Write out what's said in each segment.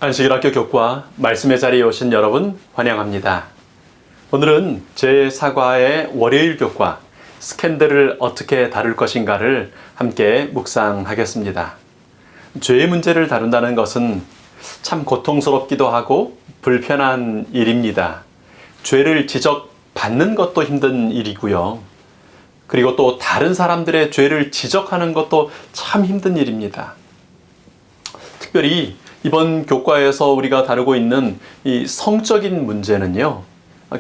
안식일학교 교과 말씀의 자리에 오신 여러분 환영합니다. 오늘은 제4과의 월요일 교과 스캔들을 어떻게 다룰 것인가를 함께 묵상하겠습니다. 죄의 문제를 다룬다는 것은 참 고통스럽기도 하고 불편한 일입니다. 죄를 지적받는 것도 힘든 일이고요. 그리고 또 다른 사람들의 죄를 지적하는 것도 참 힘든 일입니다. 특별히 이번 교과에서 우리가 다루고 있는 이 성적인 문제는요,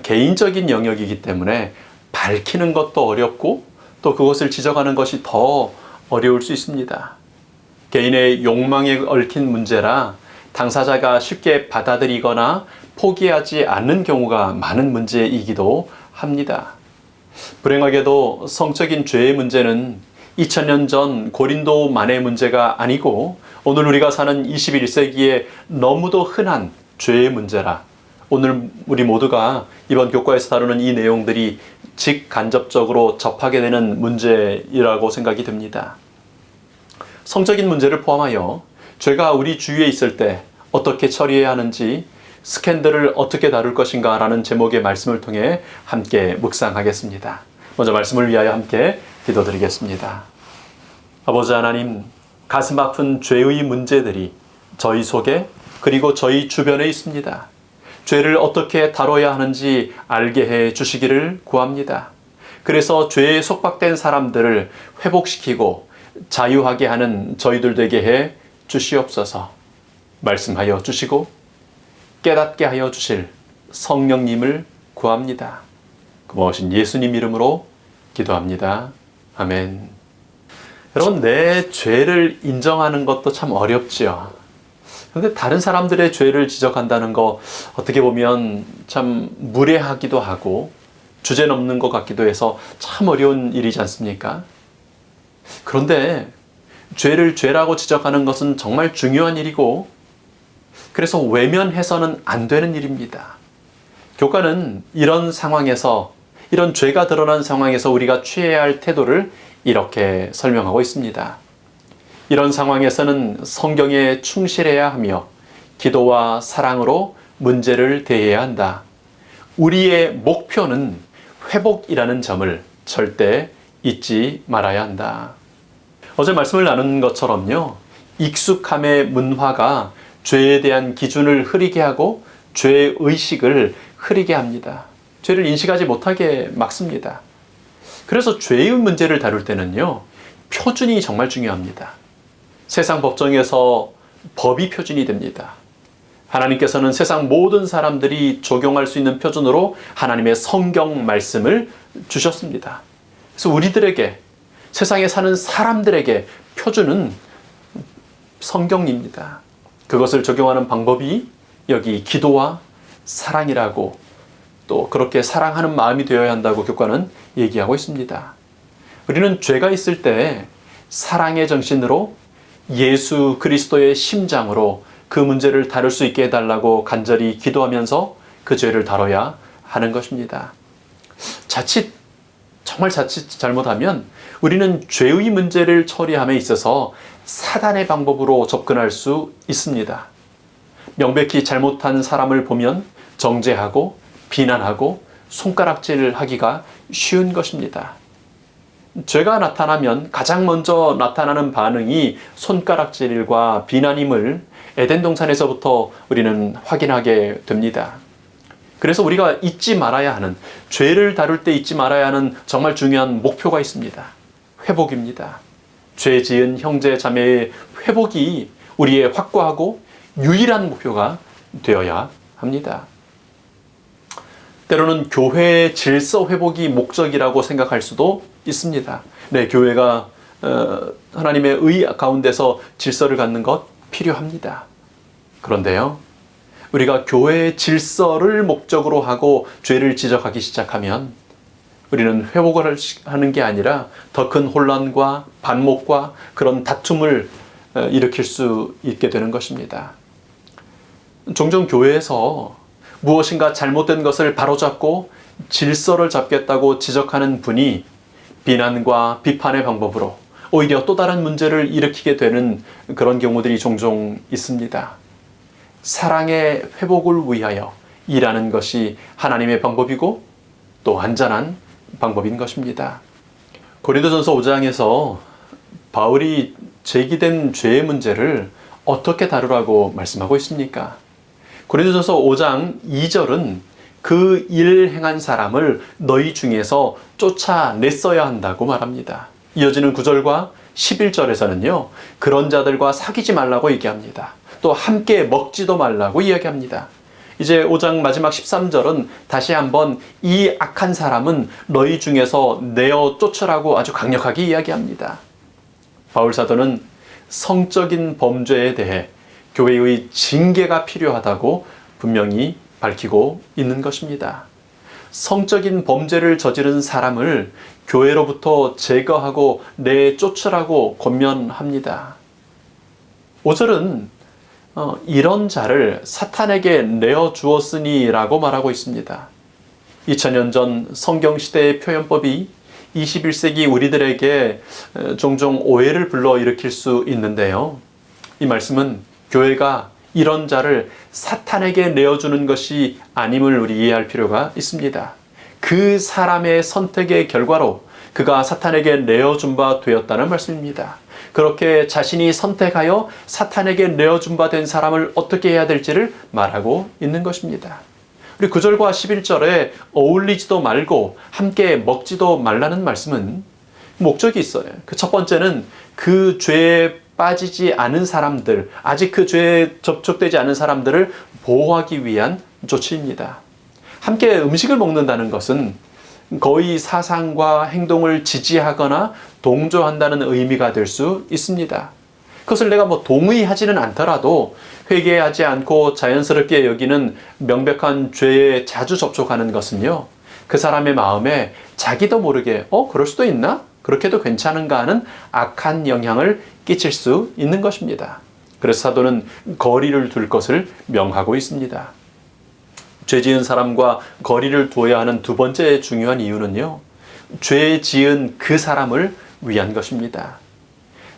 개인적인 영역이기 때문에 밝히는 것도 어렵고 또 그것을 지적하는 것이 더 어려울 수 있습니다. 개인의 욕망에 얽힌 문제라 당사자가 쉽게 받아들이거나 포기하지 않는 경우가 많은 문제이기도 합니다. 불행하게도 성적인 죄의 문제는 2000년 전 고린도만의 문제가 아니고 오늘 우리가 사는 21세기에 너무도 흔한 죄의 문제라 오늘 우리 모두가 이번 교과에서 다루는 이 내용들이 직간접적으로 접하게 되는 문제이라고 생각이 듭니다. 성적인 문제를 포함하여 죄가 우리 주위에 있을 때 어떻게 처리해야 하는지, 스캔들을 어떻게 다룰 것인가 라는 제목의 말씀을 통해 함께 묵상하겠습니다. 먼저 말씀을 위하여 함께 기도드리겠습니다. 아버지 하나님, 가슴 아픈 죄의 문제들이 저희 속에 그리고 저희 주변에 있습니다. 죄를 어떻게 다뤄야 하는지 알게 해 주시기를 구합니다. 그래서 죄에 속박된 사람들을 회복시키고 자유하게 하는 저희들 되게 해 주시옵소서. 말씀하여 주시고 깨닫게 하여 주실 성령님을 구합니다. 고마우신 예수님 이름으로 기도합니다. 아멘. 여러분, 내 죄를 인정하는 것도 참 어렵지요. 그런데 다른 사람들의 죄를 지적한다는 거 어떻게 보면 참 무례하기도 하고 주제넘는 것 같기도 해서 참 어려운 일이지 않습니까? 그런데 죄를 죄라고 지적하는 것은 정말 중요한 일이고 그래서 외면해서는 안 되는 일입니다. 교과는 이런 상황에서, 이런 죄가 드러난 상황에서 우리가 취해야 할 태도를 이렇게 설명하고 있습니다. 이런 상황에서는 성경에 충실해야 하며 기도와 사랑으로 문제를 대해야 한다. 우리의 목표는 회복이라는 점을 절대 잊지 말아야 한다. 어제 말씀을 나눈 것처럼요, 익숙함의 문화가 죄에 대한 기준을 흐리게 하고 죄의 의식을 흐리게 합니다. 죄를 인식하지 못하게 막습니다. 그래서 죄의 문제를 다룰 때는요, 표준이 정말 중요합니다. 세상 법정에서 법이 표준이 됩니다. 하나님께서는 세상 모든 사람들이 적용할 수 있는 표준으로 하나님의 성경 말씀을 주셨습니다. 그래서 우리들에게, 세상에 사는 사람들에게 표준은 성경입니다. 그것을 적용하는 방법이 여기 기도와 사랑이라고, 또 그렇게 사랑하는 마음이 되어야 한다고 교과는 얘기하고 있습니다. 우리는 죄가 있을 때 사랑의 정신으로 예수 그리스도의 심장으로 그 문제를 다룰 수 있게 해달라고 간절히 기도하면서 그 죄를 다뤄야 하는 것입니다. 정말 자칫 잘못하면 우리는 죄의 문제를 처리함에 있어서 사단의 방법으로 접근할 수 있습니다. 명백히 잘못한 사람을 보면 정죄하고 비난하고 손가락질하기가 쉬운 것입니다. 죄가 나타나면 가장 먼저 나타나는 반응이 손가락질과 비난임을 에덴 동산에서부터 우리는 확인하게 됩니다. 그래서 우리가 잊지 말아야 하는, 죄를 다룰 때 잊지 말아야 하는 정말 중요한 목표가 있습니다. 회복입니다. 죄 지은 형제 자매의 회복이 우리의 확고하고 유일한 목표가 되어야 합니다. 때로는 교회의 질서 회복이 목적이라고 생각할 수도 있습니다. 네, 교회가 하나님의 의 가운데서 질서를 갖는 것 필요합니다. 그런데요, 우리가 교회의 질서를 목적으로 하고 죄를 지적하기 시작하면 우리는 회복을 하는 게 아니라 더 큰 혼란과 반목과 그런 다툼을 일으킬 수 있게 되는 것입니다. 종종 교회에서 무엇인가 잘못된 것을 바로잡고 질서를 잡겠다고 지적하는 분이 비난과 비판의 방법으로 오히려 또 다른 문제를 일으키게 되는 그런 경우들이 종종 있습니다. 사랑의 회복을 위하여 일하는 것이 하나님의 방법이고 또 완전한 방법인 것입니다. 고린도전서 5장에서 바울이 제기된 죄의 문제를 어떻게 다루라고 말씀하고 있습니까? 고린도전서 5장 2절은 그 일 행한 사람을 너희 중에서 쫓아냈어야 한다고 말합니다. 이어지는 9절과 11절에서는요, 그런 자들과 사귀지 말라고 얘기합니다. 또 함께 먹지도 말라고 이야기합니다. 이제 5장 마지막 13절은 다시 한번 이 악한 사람은 너희 중에서 내어 쫓으라고 아주 강력하게 이야기합니다. 바울 사도는 성적인 범죄에 대해 교회의 징계가 필요하다고 분명히 밝히고 있는 것입니다. 성적인 범죄를 저지른 사람을 교회로부터 제거하고 내쫓으라고 권면합니다. 5절은 이런 자를 사탄에게 내어주었으니 라고 말하고 있습니다. 2000년 전 성경시대의 표현법이 21세기 우리들에게 종종 오해를 불러일으킬 수 있는데요. 이 말씀은 교회가 이런 자를 사탄에게 내어주는 것이 아님을 우리 이해할 필요가 있습니다. 그 사람의 선택의 결과로 그가 사탄에게 내어준 바 되었다는 말씀입니다. 그렇게 자신이 선택하여 사탄에게 내어준 바 된 사람을 어떻게 해야 될지를 말하고 있는 것입니다. 우리 9절과 11절에 어울리지도 말고 함께 먹지도 말라는 말씀은 목적이 있어요. 그 첫 번째는 그 죄에 빠지지 않은 사람들, 아직 그 죄에 접촉되지 않은 사람들을 보호하기 위한 조치입니다. 함께 음식을 먹는다는 것은 거의 사상과 행동을 지지하거나 동조한다는 의미가 될 수 있습니다. 그것을 내가 동의하지는 않더라도 회개하지 않고 자연스럽게 여기는 명백한 죄에 자주 접촉하는 것은요, 그 사람의 마음에 자기도 모르게 그럴 수도 있나? 그렇게도 괜찮은가 하는 악한 영향을 끼칠 수 있는 것입니다. 그래서 사도는 거리를 둘 것을 명하고 있습니다. 죄 지은 사람과 거리를 두어야 하는 두 번째 중요한 이유는요, 죄 지은 그 사람을 위한 것입니다.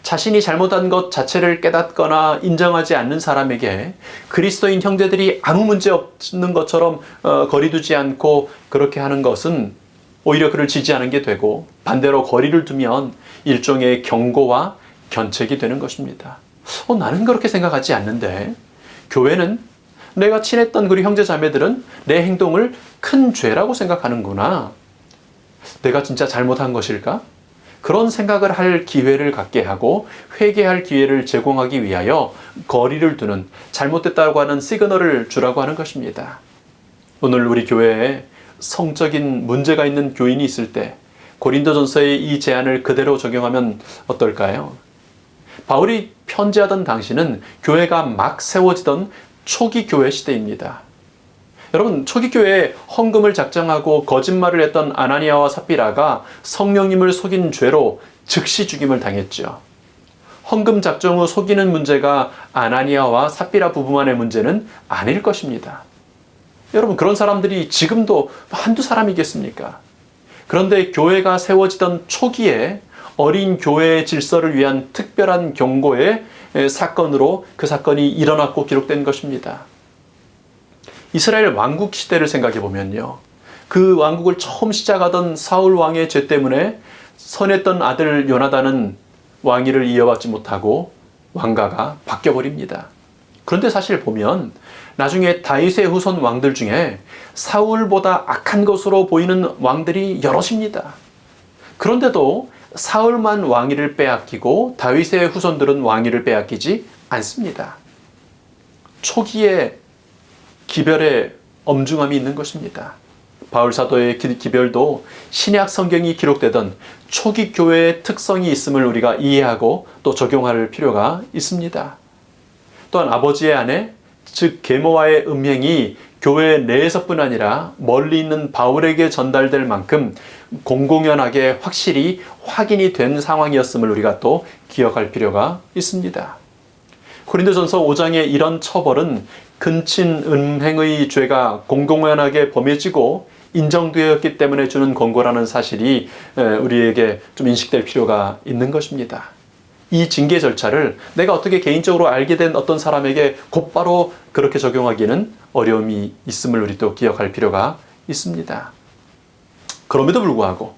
자신이 잘못한 것 자체를 깨닫거나 인정하지 않는 사람에게 그리스도인 형제들이 아무 문제 없는 것처럼 거리두지 않고 그렇게 하는 것은 오히려 그를 지지하는 게 되고, 반대로 거리를 두면 일종의 경고와 견책이 되는 것입니다. 나는 그렇게 생각하지 않는데, 교회는 내가 친했던 우리 형제 자매들은 내 행동을 큰 죄라고 생각하는구나. 내가 진짜 잘못한 것일까? 그런 생각을 할 기회를 갖게 하고 회개할 기회를 제공하기 위하여 거리를 두는, 잘못됐다고 하는 시그널을 주라고 하는 것입니다. 오늘 우리 교회에 성적인 문제가 있는 교인이 있을 때 고린도전서의 이 제안을 그대로 적용하면 어떨까요? 바울이 편지하던 당시는 교회가 막 세워지던 초기 교회 시대입니다. 여러분, 초기 교회에 헌금을 작정하고 거짓말을 했던 아나니아와 삽비라가 성령님을 속인 죄로 즉시 죽임을 당했죠. 헌금 작정 후 속이는 문제가 아나니아와 삽비라 부부만의 문제는 아닐 것입니다. 여러분, 그런 사람들이 지금도 한두 사람이겠습니까? 그런데 교회가 세워지던 초기에 어린 교회의 질서를 위한 특별한 경고의 사건으로 그 사건이 일어났고 기록된 것입니다. 이스라엘 왕국 시대를 생각해 보면요, 그 왕국을 처음 시작하던 사울 왕의 죄 때문에 선했던 아들 요나단은 왕위를 이어받지 못하고 왕가가 바뀌어버립니다. 그런데 사실 보면 나중에 다윗의 후손 왕들 중에 사울보다 악한 것으로 보이는 왕들이 여럿입니다. 그런데도 사울만 왕위를 빼앗기고 다윗의 후손들은 왕위를 빼앗기지 않습니다. 초기에 기별의 엄중함이 있는 것입니다. 바울 사도의 기별도 신약 성경이 기록되던 초기 교회의 특성이 있음을 우리가 이해하고 또 적용할 필요가 있습니다. 또한 아버지의 아내, 즉 계모와의 음행이 교회 내에서뿐 아니라 멀리 있는 바울에게 전달될 만큼 공공연하게 확실히 확인이 된 상황이었음을 우리가 또 기억할 필요가 있습니다. 고린도전서 5장의 이런 처벌은 근친 음행의 죄가 공공연하게 범해지고 인정되었기 때문에 주는 권고라는 사실이 우리에게 좀 인식될 필요가 있는 것입니다. 이 징계 절차를 내가 어떻게 개인적으로 알게 된 어떤 사람에게 곧바로 그렇게 적용하기는 어려움이 있음을 우리 또 기억할 필요가 있습니다. 그럼에도 불구하고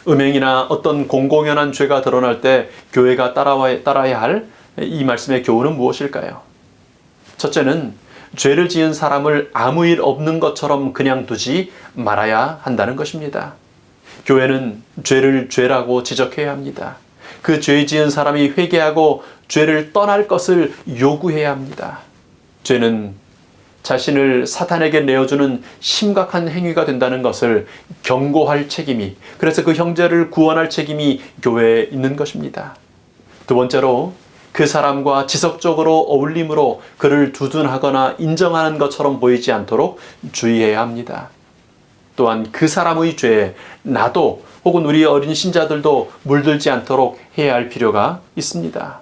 음행이나 어떤 공공연한 죄가 드러날 때 교회가 따라야 할 이 말씀의 교훈은 무엇일까요? 첫째는 죄를 지은 사람을 아무 일 없는 것처럼 그냥 두지 말아야 한다는 것입니다. 교회는 죄를 죄라고 지적해야 합니다. 그 죄 지은 사람이 회개하고 죄를 떠날 것을 요구해야 합니다. 죄는 자신을 사탄에게 내어주는 심각한 행위가 된다는 것을 경고할 책임이, 그래서 그 형제를 구원할 책임이 교회에 있는 것입니다. 두 번째로 그 사람과 지속적으로 어울림으로 그를 두둔하거나 인정하는 것처럼 보이지 않도록 주의해야 합니다. 또한 그 사람의 죄에 나도 혹은 우리 어린 신자들도 물들지 않도록 해야 할 필요가 있습니다.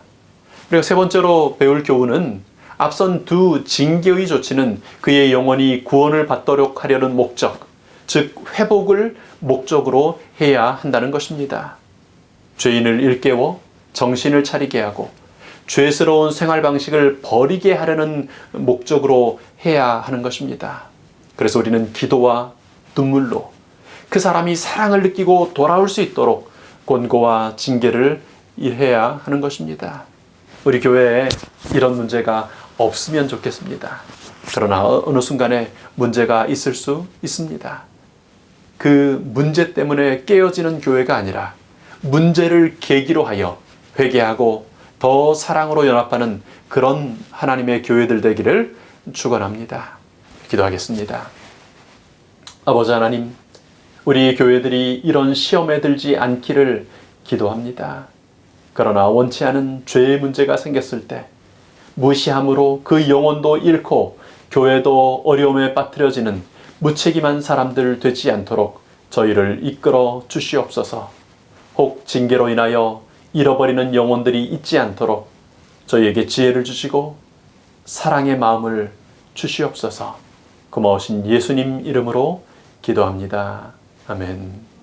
그리고 세 번째로 배울 교훈은 앞선 두 징계의 조치는 그의 영혼이 구원을 받도록 하려는 목적, 즉 회복을 목적으로 해야 한다는 것입니다. 죄인을 일깨워 정신을 차리게 하고 죄스러운 생활 방식을 버리게 하려는 목적으로 해야 하는 것입니다. 그래서 우리는 기도와 눈물로 그 사람이 사랑을 느끼고 돌아올 수 있도록 권고와 징계를 해야 하는 것입니다. 우리 교회에 이런 문제가 없으면 좋겠습니다. 그러나 어느 순간에 문제가 있을 수 있습니다. 그 문제 때문에 깨어지는 교회가 아니라 문제를 계기로 하여 회개하고 더 사랑으로 연합하는 그런 하나님의 교회들 되기를 축원합니다. 기도하겠습니다. 아버지 하나님, 우리 교회들이 이런 시험에 들지 않기를 기도합니다. 그러나 원치 않은 죄의 문제가 생겼을 때 무시함으로 그 영혼도 잃고 교회도 어려움에 빠뜨려지는 무책임한 사람들 되지 않도록 저희를 이끌어 주시옵소서. 혹 징계로 인하여 잃어버리는 영혼들이 있지 않도록 저희에게 지혜를 주시고 사랑의 마음을 주시옵소서. 고마우신 예수님 이름으로 기도합니다. 아멘.